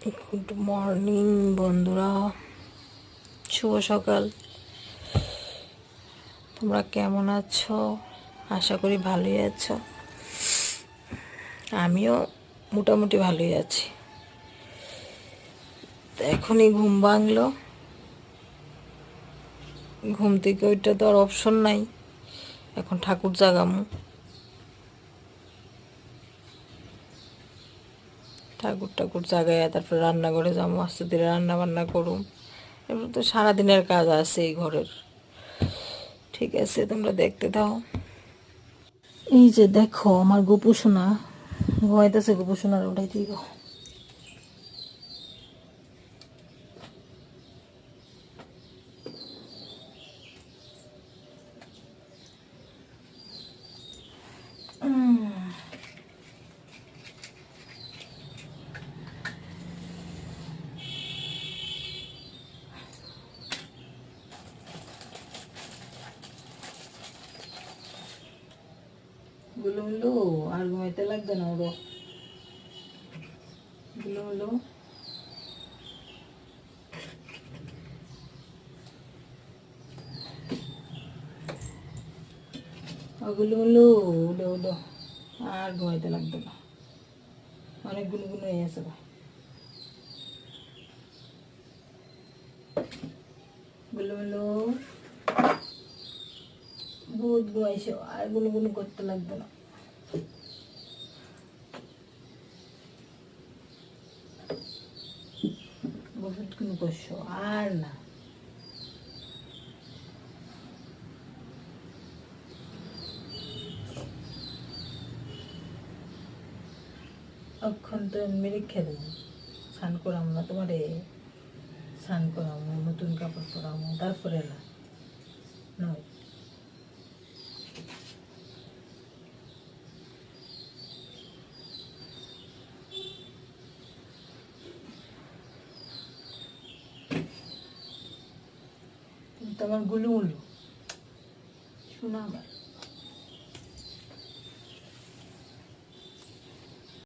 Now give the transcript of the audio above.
Good morning বন্ধুরা, শুভ সকাল। তোমরা কেমন আছো? আশা করি ভালোই আছো। আমিও মোটামুটি ভালোই আছি। তো এখনই ঘুম ভাঙলো। ঘুম থেকে ওইটা তো আর অপশন নাই, এখন ঠাকুর জাগামু। ঠাকুর জাগাইয়া তারপরে রান্নাঘরে যাবো, আস্তে ধীরে রান্না বান্না করুম। এবার তো সারাদিনের কাজ আছে এই ঘরের। ঠিক আছে, তোমরা দেখতে দাও। এই যে দেখো আমার গোপু সোনা ঘুমাইতেছে। গোপু সোনার ওটাই দিব। গুলো হলো আর ঘুমাইতে লাগবে না ওরও। গুলো হলো ওগুলো হলো উলো উলো, আর ঘুমাইতে লাগবে না। অনেক গুলো হয়ে আছে। গুলো হলো বহুত ঘুমাইছো, আর গুলো করতে লাগবে না। বহুত গুলো করছো আর না। অক্ষণ তো মেরে খেলো। স্নান করাম না তোমারে, স্নান করামো, নতুন কাপড় পরামো, তারপরে না নয়। তুমি তো আমার গুলো শোনা আমার।